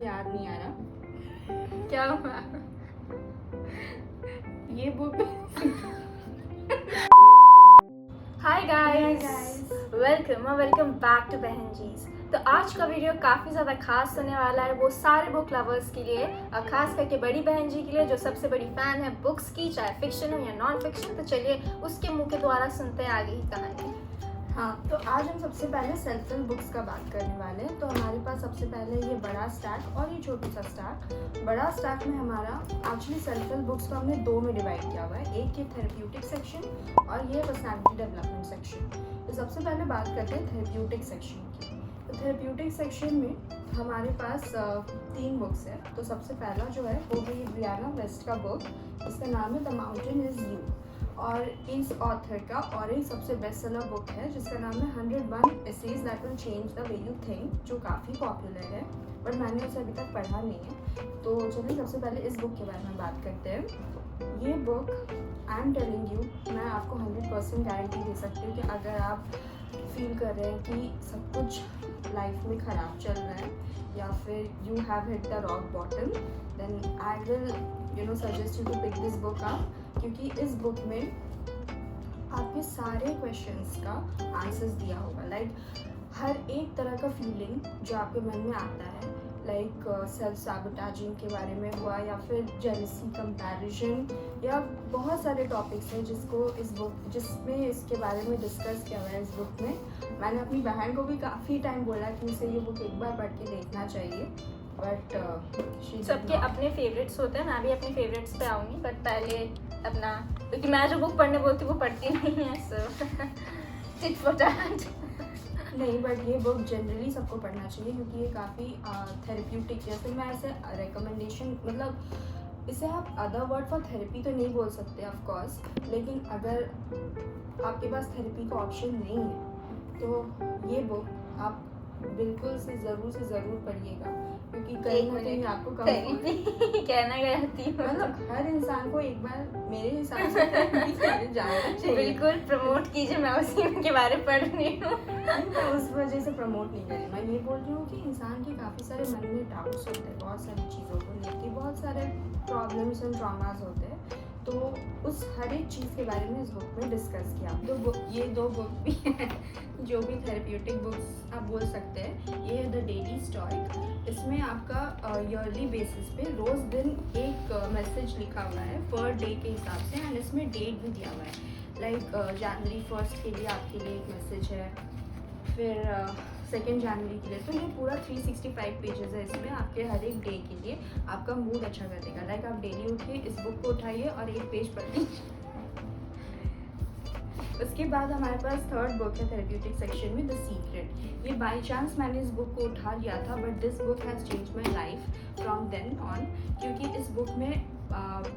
याद नहीं आ रहा क्या हुआ? ये book. Hi guys, guys. Welcome back to बहन जीज। तो आज का वीडियो काफ़ी ज़्यादा खास होने वाला है, वो सारे बुक लवर्स के लिए और खास करके बड़ी बहन जी के लिए जो सबसे बड़ी फ़ैन है बुक्स की, चाहे फिक्शन हो या नॉन फिक्शन। तो चलिए उसके मुंह के द्वारा सुनते हैं आगे की कहानी। हाँ, तो आज हम सबसे पहले सेल्फ हेल्प बुक्स का बात करने वाले हैं। तो हमारे पास सबसे पहले ये बड़ा स्टैक और ये छोटा सा स्टैक। बड़ा स्टैक में हमारा एक्चुअली सेल्फ हेल्प बुक्स को हमने दो में डिवाइड किया हुआ है, एक ये थेरेप्यूटिक सेक्शन और ये पर्सनैलिटी डेवलपमेंट सेक्शन। तो सबसे पहले बात करते हैं थेरेप्यूटिक सेक्शन की। तो थेरेप्यूटिक सेक्शन में हमारे पास 3 बुक्स है। तो सबसे पहला जो है वो है ये ब्रियाना वेस्ट का बुक, इसका नाम है द माउंटेन इज यू। और इस ऑथर का और एक सबसे बेस्ट सेलर बुक है जिसका नाम है 101 essays that will change the way you think, जो काफ़ी पॉपुलर है बट मैंने उसे अभी तक पढ़ा नहीं है। तो चलिए सबसे पहले इस बुक के बारे में बात करते हैं। ये book I am telling you, मैं आपको 100% गारंटी दे सकती हूँ कि अगर आप फील कर रहे हैं कि सब कुछ लाइफ में ख़राब चल रहा है या फिर you have hit the rock bottom, then I will suggest you to pick this book up, क्योंकि इस बुक में आपके सारे क्वेश्चंस का आंसर्स दिया होगा। लाइक हर एक तरह का फीलिंग जो आपके मन में आता है, लाइक सेल्फ सैबोटेजिंग के बारे में हुआ या फिर जेलसी, कंपैरिजन, या बहुत सारे टॉपिक्स हैं जिसमें इसके बारे में डिस्कस किया हुआ है इस बुक में। मैंने अपनी बहन को भी काफ़ी टाइम बोला कि उसे ये बुक एक बार पढ़ के देखना चाहिए, बट सबके अपने फेवरेट्स होते हैं, मैं भी अपने फेवरेट्स पे आऊँगी, बट पहले अपना, क्योंकि मैं जो बुक पढ़ने बोलती हूँ वो पढ़ती नहीं है, सो टिट फॉर टैट। नहीं, बट ये बुक जनरली सबको पढ़ना चाहिए क्योंकि ये काफ़ी थेरेप्यूटिक, जैसे मैं ऐसे रिकमेंडेशन, मतलब इसे आप अदर वर्ड फॉर थेरेपी तो नहीं बोल सकते ऑफ कोर्स, लेकिन अगर आपके पास थेरेपी का ऑप्शन नहीं है तो ये बुक आप बिल्कुल से ज़रूर पढ़िएगा, क्योंकि कहीं ना कहीं आपको कहना गलती है, मतलब हर इंसान को एक बार मेरे हिसाब से थेरेपी करने जाना चाहिए। बिल्कुल प्रमोट कीजिए, मैं उसी के बारे में पढ़ रही हूँ। मैं उस वजह से प्रमोट नहीं करी, मैं ये बोल रही हूँ कि इंसान के काफ़ी सारे मन में डाउट्स होते हैं, बहुत सारी चीज़ों को लेके बहुत सारे प्रॉब्लम्स एंड ट्रॉमास होते हैं, तो उस हर एक चीज़ के बारे में इस बुक में डिस्कस किया। ये दो बुक भी हैं जो भी थेरेप्यूटिक बुक्स आप बोल सकते हैं। ये है द डेली स्टोइक, इसमें आपका ईयरली बेसिस पे रोज़ दिन एक मैसेज लिखा हुआ है पर डे के हिसाब से, एंड इसमें डेट भी दिया हुआ है। लाइक जनवरी 1 के लिए आपके लिए एक मैसेज है, फिर 2 जनवरी के लिए। तो ये पूरा 365 पेजेस है, इसमें आपके हर एक डे के लिए आपका मूड अच्छा कर देगा। लाइक आप डेली उठिए, इस बुक को उठाइए और एक पेज पढ़ लीजिए। उसके बाद हमारे पास थर्ड बुक है थेरेप्यूटिक सेक्शन में, द सीक्रेट। ये बाय चांस मैंने इस बुक को उठा लिया था, but this book has change my life from then on, क्योंकि इस बुक में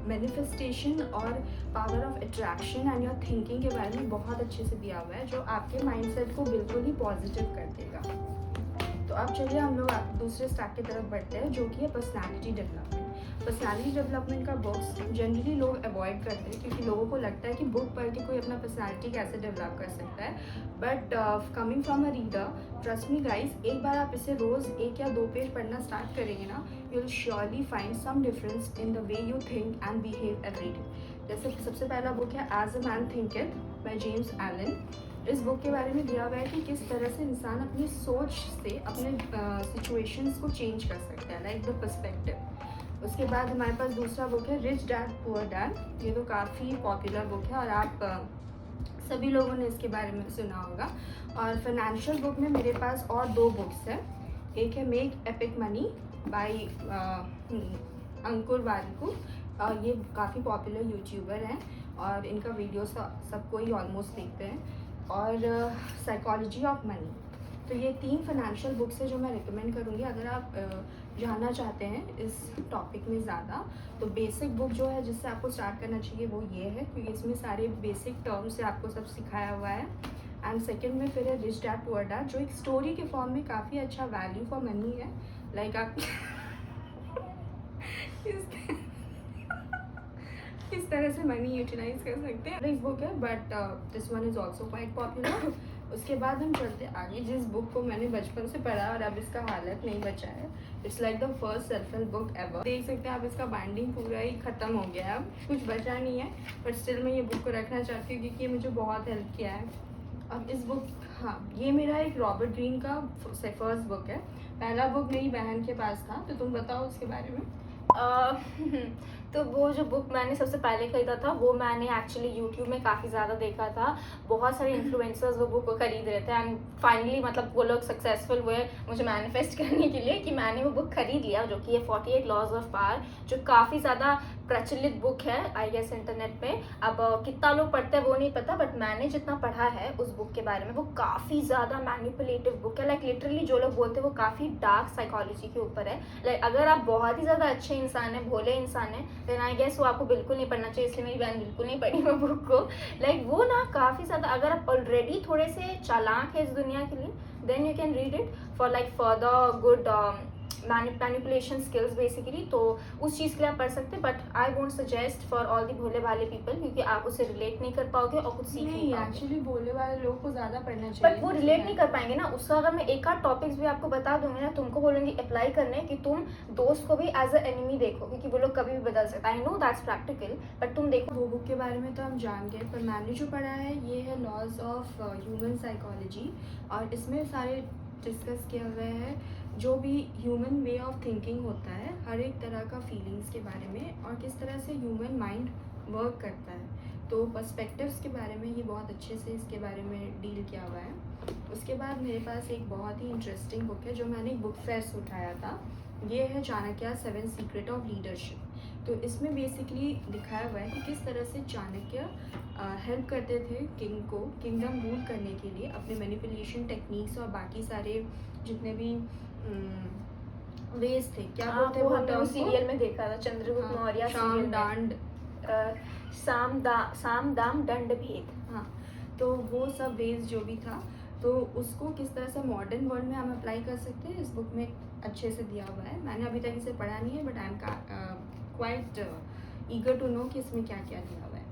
मैनिफेस्टेशन और power of attraction and your thinking के बारे में बहुत अच्छे से दिया हुआ है, जो आपके माइंडसेट को बिल्कुल ही पॉजिटिव कर देगा। तो अब चलिए हम लोग दूसरे स्टैक की तरफ बढ़ते हैं, जो कि है पर्सनैलिटी डेवलपमेंट। पर्सनैलिटी डेवलपमेंट का बुक्स जनरली लोग अवॉइड करते हैं क्योंकि लोगों को लगता है कि बुक पढ़ के कोई अपना पर्सनैलिटी कैसे डेवलप कर सकता है, but coming from a reader, trust me guys, एक बार आप इसे रोज़ 1 या 2 पेज पढ़ना स्टार्ट करेंगे ना, you will surely find some difference in the way you think and behave every day. जैसे सबसे पहला बुक है as a man thinketh by James Allen. इस बुक के बारे में दिया हुआ है कि किस तरह से इंसान अपनी सोच से अपने सिचुएशंस को चेंज कर सकता है, लाइक द पर्सपेक्टिव। उसके बाद हमारे पास दूसरा बुक है रिच डैड पुअर डैड। ये तो काफ़ी पॉपुलर बुक है और आप सभी लोगों ने इसके बारे में सुना होगा। और फाइनेंशियल बुक में मेरे पास और 2 बुक्स हैं, एक है मेक एपिक मनी बाय अंकुर वारिकू। ये काफ़ी पॉपुलर यूट्यूबर हैं और इनका वीडियो सबको ही ऑलमोस्ट देखते हैं, और साइकोलॉजी ऑफ मनी। तो ये 3 फाइनेंशियल बुक्स है जो मैं रिकमेंड करूँगी अगर आप जानना चाहते हैं इस टॉपिक में ज़्यादा। तो बेसिक बुक जो है जिससे आपको स्टार्ट करना चाहिए वो ये है, क्योंकि इसमें सारे बेसिक टर्म्स से आपको सब सिखाया हुआ है। एंड सेकेंड में फिर है रिच डैड पुअर डैड, जो एक स्टोरी के फॉर्म में काफ़ी अच्छा वैल्यू फॉर मनी है। लाइक आप इस तरह से मनी यूटिलाइज कर सकते हैं। इस बुक है, but this one is also quite popular. उसके बाद हम चलते आगे, जिस बुक को मैंने बचपन से पढ़ा और अब इसका हालत नहीं बचा है। It's like the first self help book ever. देख सकते हैं आप, इसका बाइंडिंग पूरा ही ख़त्म हो गया है, अब कुछ बचा नहीं है, बट स्टिल मैं ये बुक को रखना चाहती हूँ क्योंकि ये मुझे बहुत हेल्प किया है। अब इस बुक, हाँ, ये मेरा एक रॉबर्ट ग्रीन का फर्स्ट बुक है। पहला बुक मेरी बहन के पास था, तो तुम बताओ उसके बारे में। तो वो जो बुक मैंने सबसे पहले खरीदा था वो मैंने एक्चुअली यूट्यूब में काफ़ी ज़्यादा देखा था। बहुत सारे इन्फ्लुएंसर्स वो बुक को खरीद रहे थे एंड फाइनली मतलब वो लोग सक्सेसफुल हुए मुझे मैनिफेस्ट करने के लिए कि मैंने वो बुक खरीद लिया, जो कि है 48 लॉज ऑफ पावर, जो काफ़ी ज़्यादा प्रचलित बुक है आई गेस इंटरनेट पे। अब कितना लोग पढ़ते हैं वो नहीं पता, बट मैंने जितना पढ़ा है उस बुक के बारे में, वो काफ़ी ज़्यादा मैनिपुलेटिव बुक है। लाइक लिटरली जो लोग बोलते हैं वो काफ़ी डार्क साइकोलॉजी के ऊपर है। लाइक अगर आप बहुत ही ज़्यादा अच्छे इंसान हैं, भोले इंसान हैं, देन आई गेस वो आपको बिल्कुल नहीं पढ़ना चाहिए। इसलिए मेरी बहन बिल्कुल नहीं पढ़ी वो बुक को। लाइक वो ना काफ़ी ज़्यादा, अगर आप ऑलरेडी थोड़े से चालाक है इस दुनिया के लिए, then you can read it for like further good manipulation skills basically. तो उस चीज़ के लिए आप पढ़ सकते हैं, but I won't suggest for all the भोले भाले पीपल, क्योंकि आप उसे रिलेट नहीं कर पाओगे और कुछ सीख नहीं पाओगे। एक्चुअली भोले वाले लोग को ज़्यादा पढ़ना चाहिए, बट वो रिलेट नहीं कर पाएंगे ना उसका। अगर मैं एक आध टॉपिक्स भी आपको बता दूंगी ना, तुमको बोलूँगी अप्लाई करने कि तुम दोस्त को भी एज अ एनिमी देखो, क्योंकि वो लोग कभी भी बदल सकता है। I know that's practical, but तुम देखो। वो बुक के बारे में तो हम जान गए, पर मैंने जो पढ़ा है ये है लॉज ऑफ ह्यूमन साइकोलॉजी, और इसमें सारे डिस्कस किया हुआ है जो भी ह्यूमन वे ऑफ थिंकिंग होता है, हर एक तरह का फीलिंग्स के बारे में, और किस तरह से ह्यूमन माइंड वर्क करता है। तो पर्सपेक्टिव्स के बारे में ये बहुत अच्छे से इसके बारे में डील किया हुआ है। उसके बाद मेरे पास एक बहुत ही इंटरेस्टिंग बुक है जो मैंने एक बुक फेयर से उठाया था। ये है चाणक्य 7 सीक्रेट ऑफ लीडरशिप। तो इसमें बेसिकली दिखाया हुआ है कि किस तरह से चाणक्य हेल्प करते थे किंग को किंगडम रूल करने के लिए, अपने मैनिपुलेशन टेक्निक्स और बाकी सारे जितने भी वेज थे, क्या बोलते हैं वो सीरियल में देखा था, चंद्रगुप्त मौर्य साम दाम दंड भेद। हाँ, तो वो सब वेज जो भी था, तो उसको किस तरह से मॉडर्न वर्ल्ड में हम अप्लाई कर सकते हैं, इस बुक में अच्छे से दिया हुआ है। मैंने अभी तक इसे पढ़ा नहीं है, but I am quite eager to know कि इसमें क्या क्या दिया हुआ है।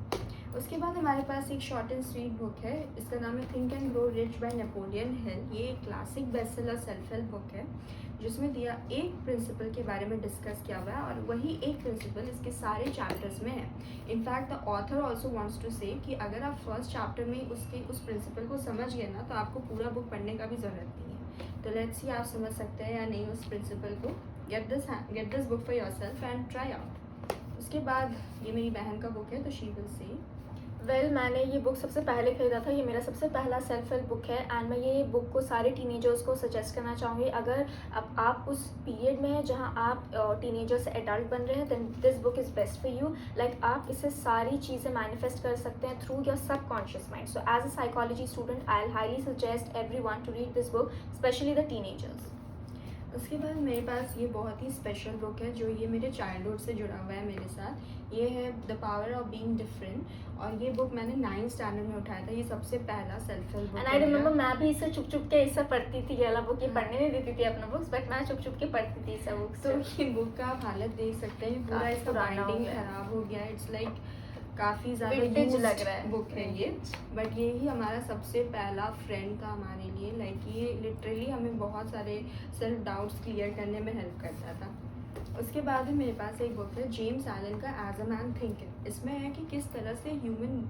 उसके बाद हमारे पास एक शॉर्ट एंड स्वीट बुक है, इसका नाम है think and grow rich by Napoleon Hill. ये एक classic bestseller self help book है जिसमें दिया एक प्रिंसिपल के बारे में डिस्कस किया हुआ है, और वही एक प्रिंसिपल इसके सारे चैप्टर्स में है। In fact the author also wants to say कि अगर आप फर्स्ट चैप्टर में उस प्रिंसिपल को समझ गए ना, तो आपको पूरा बुक पढ़ने का भी ज़रूरत नहीं है। तो लेट्स सी आप समझ सकते हैं या नहीं उस प्रिंसिपल को। Get this book for yourself and try out. उसके बाद ये मेरी बहन का बुक है, तो शी विल से। वेल मैंने ये बुक सबसे पहले खरीदा था, ये मेरा सबसे पहला सेल्फ हेल्प बुक है, एंड मैं ये बुक को सारे टीनेजर्स को सजेस्ट करना चाहूँगी। अगर अब आप उस पीरियड में हैं जहाँ आप टीनेजर से एडल्ट बन रहे हैं, then this book is best for you. Like आप इससे सारी चीज़ें मैनिफेस्ट कर सकते हैं through your subconscious mind. So as a psychology student I highly suggest everyone to read this book, specially the teenagers. उसके बाद मेरे पास ये बहुत ही स्पेशल बुक है जो ये मेरे चाइल्डहुड से जुड़ा हुआ है मेरे साथ। ये है the power of being different, और ये बुक मैंने 9th स्टैंडर्ड में उठाया था। ये सबसे पहला self help book. And I remember मैं भी इसे चुप चुप के इससे पढ़ती थी, ये वाला बुक। ये पढ़ने नहीं देती थी अपना बुक्स, बट मैं चुप चुप के पढ़ती थी इस बुक। तो ये बुक का आप हालत देख सकते हैं, पूरा इसका बाइंडिंग खराब हो गया है। इट्स लाइक काफ़ी ज़्यादा विंटेज लग रहा है बुक है ये, बट ये ही हमारा सबसे पहला फ्रेंड था हमारे लिए। लाइक ये लिटरली हमें बहुत सारे सेल्फ डाउट्स क्लियर करने में हेल्प करता था। उसके बाद में मेरे पास एक बुक है जेम्स एलन का एज अ मैन थिंकिंग। इसमें है कि किस तरह से ह्यूमन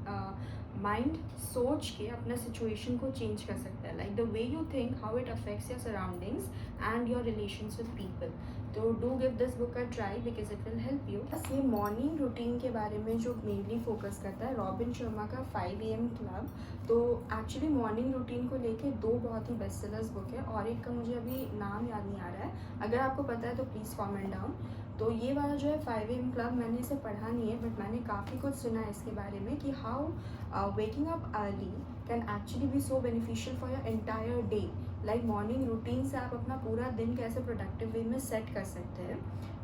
माइंड सोच के अपना सिचुएशन को चेंज कर सकता है। Like the way you think, how it affects your surroundings and your relations with people. तो do give this book a try because it will help you. बस ये मॉर्निंग रूटीन के बारे में जो मेनली फोकस करता है, रॉबिन शर्मा का 5 AM क्लब। तो एक्चुअली मॉर्निंग रूटीन को लेके 2 बहुत ही बेस्ट सेलर्स बुक है, और एक का मुझे अभी नाम याद नहीं आ रहा है। अगर आपको पता है तो प्लीज़ कॉमेंट डाउन। तो ये वाला जो है 5 AM क्लब, मैंने इसे पढ़ा नहीं है, बट मैंने काफ़ी कुछ सुना है इसके बारे में कि how waking up early can actually be so beneficial for your entire day. Like morning routine से आप अपना पूरा दिन कैसे प्रोडक्टिव वे में सेट कर सकते हैं,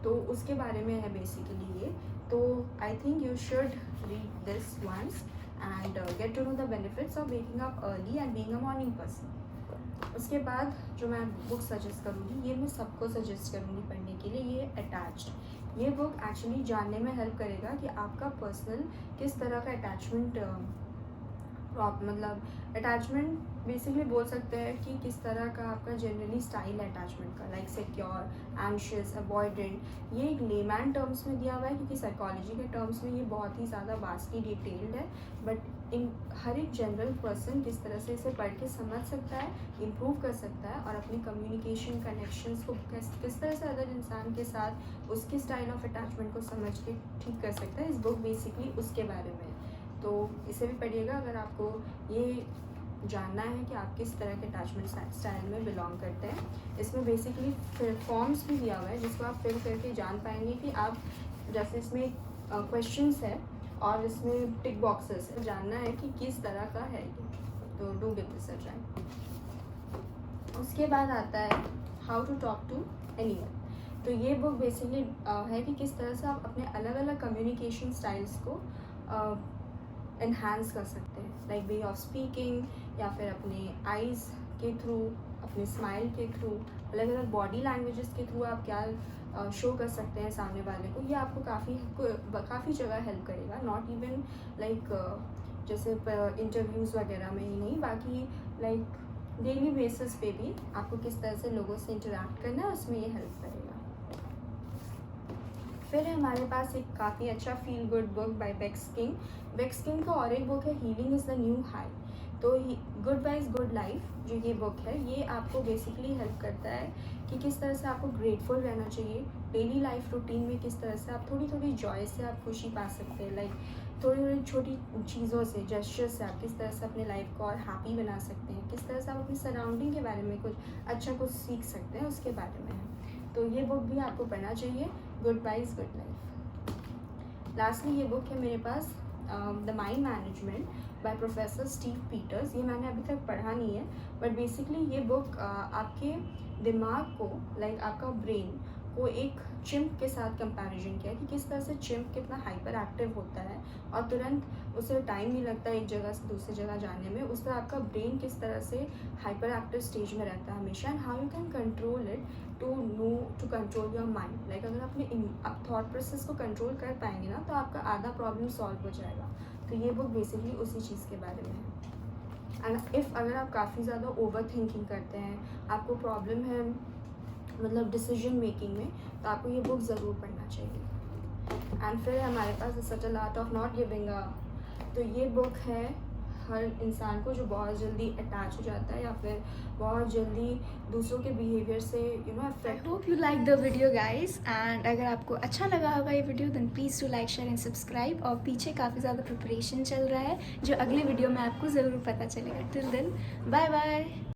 तो उसके बारे में है बेसिकली ये। तो I think you should read this once and get to know the benefits of waking up early and being a morning person. उसके बाद जो मैं बुक सजेस्ट करूँगी, ये मैं सबको सजेस्ट करूँगी पढ़ने के लिए, ये अटैच्ड। ये बुक एक्चुअली जानने में हेल्प करेगा कि आपका पर्सनल किस तरह का अटैचमेंट मतलब अटैचमेंट बेसिकली बोल सकते हैं कि किस तरह का आपका जनरली स्टाइल है अटैचमेंट का, लाइक सिक्योर, एंशियस, अवॉइडेंट। ये एक लेमैन टर्म्स में दिया हुआ है क्योंकि साइकोलॉजी के टर्म्स में ये बहुत ही ज़्यादा वास्टली डिटेल्ड है, बट इन हर एक जनरल पर्सन किस तरह से इसे पढ़ के समझ सकता है, इम्प्रूव कर सकता है और अपनी कम्युनिकेशन कनेक्शंस को किस तरह से अदर इंसान के साथ उसके स्टाइल ऑफ अटैचमेंट को समझ के ठीक कर सकता है। इस बुक बेसिकली उसके बारे में है, तो इसे भी पढ़िएगा अगर आपको ये जानना है कि आप किस तरह के अटैचमेंट स्टाइल में बिलोंग करते हैं। इसमें बेसिकली फॉर्म्स भी दिया हुआ है जिसको आप फिल करके जान पाएंगे कि आप, जैसे इसमें क्वेश्चंस है और इसमें टिक बॉक्सेस है, जानना है कि किस तरह का है ये, तो do give this a try. उसके बाद आता है how to talk to anyone. तो ये बुक बेसिकली है कि किस तरह से आप अपने अलग अलग कम्युनिकेशन स्टाइल्स को एनहांस कर सकते हैं, लाइक वे ऑफ स्पीकिंग या फिर अपने आइज़ के थ्रू, अपने स्माइल के थ्रू, अलग अलग बॉडी लैंग्वेजेस के थ्रू आप क्या शो कर सकते हैं सामने वाले को। ये आपको काफ़ी जगह हेल्प करेगा, नॉट इवन लाइक जैसे इंटरव्यूज़ वगैरह में ही नहीं, बाकी लाइक डेली बेसिस पे भी आपको किस तरह से लोगों से इंटरेक्ट करना है उसमें ये हेल्प करेगा। फिर हमारे पास एक काफ़ी अच्छा feel good book by Vex King. Vex King का और एक बुक है healing is the new high. तो गुड वाइज गुड लाइफ जो ये बुक है ये आपको बेसिकली हेल्प करता है कि किस तरह से आपको ग्रेटफुल रहना चाहिए डेली लाइफ रूटीन में, किस तरह से आप थोड़ी थोड़ी जॉय से आप खुशी पा सकते हैं, लाइक थोड़ी थोड़ी छोटी चीज़ों से, जेस्चर से आप किस तरह से अपने लाइफ को और हैप्पी बना सकते हैं, किस तरह से आप अपनी सराउंडिंग के बारे में कुछ सीख सकते हैं उसके बारे में है। तो ये बुक भी आपको पढ़ना चाहिए, good vibes good life. Lastly ये बुक है मेरे पास the mind management by professor Steve Peters. ये मैंने अभी तक पढ़ा नहीं है, बट बेसिकली ये बुक आपके दिमाग को, लाइक आपका ब्रेन को एक चिंप के साथ कंपैरिजन किया कि किस तरह से चिंप कितना हाइपर एक्टिव होता है और तुरंत उसे टाइम नहीं लगता एक जगह से दूसरी जगह जाने में, उस तरह आपका ब्रेन किस तरह से हाइपर एक्टिव स्टेज में रहता है हमेशा, and how you can control it to control your mind. Like अगर आप थॉट प्रोसेस को कंट्रोल कर पाएंगे ना तो आपका आधा प्रॉब्लम सॉल्व हो जाएगा। तो ये बुक बेसिकली उसी चीज़ के बारे में है। एंड अगर आप काफ़ी ज़्यादा ओवर थिंकिंग करते हैं, आपको प्रॉब्लम है मतलब डिसीजन मेकिंग में, तो आपको ये बुक ज़रूर पढ़ना चाहिए। एंड फिर हमारे पास the subtle art of not giving up. तो ये बुक है हर इंसान को जो बहुत जल्दी अटैच हो जाता है या फिर बहुत जल्दी दूसरों के बिहेवियर से I hope you like the video guys, and अगर आपको अच्छा लगा होगा ये video then please do like, share and subscribe। और पीछे काफ़ी ज़्यादा प्रिपरेशन चल रहा है जो अगले वीडियो में आपको ज़रूर पता चलेगा। Till then, bye bye।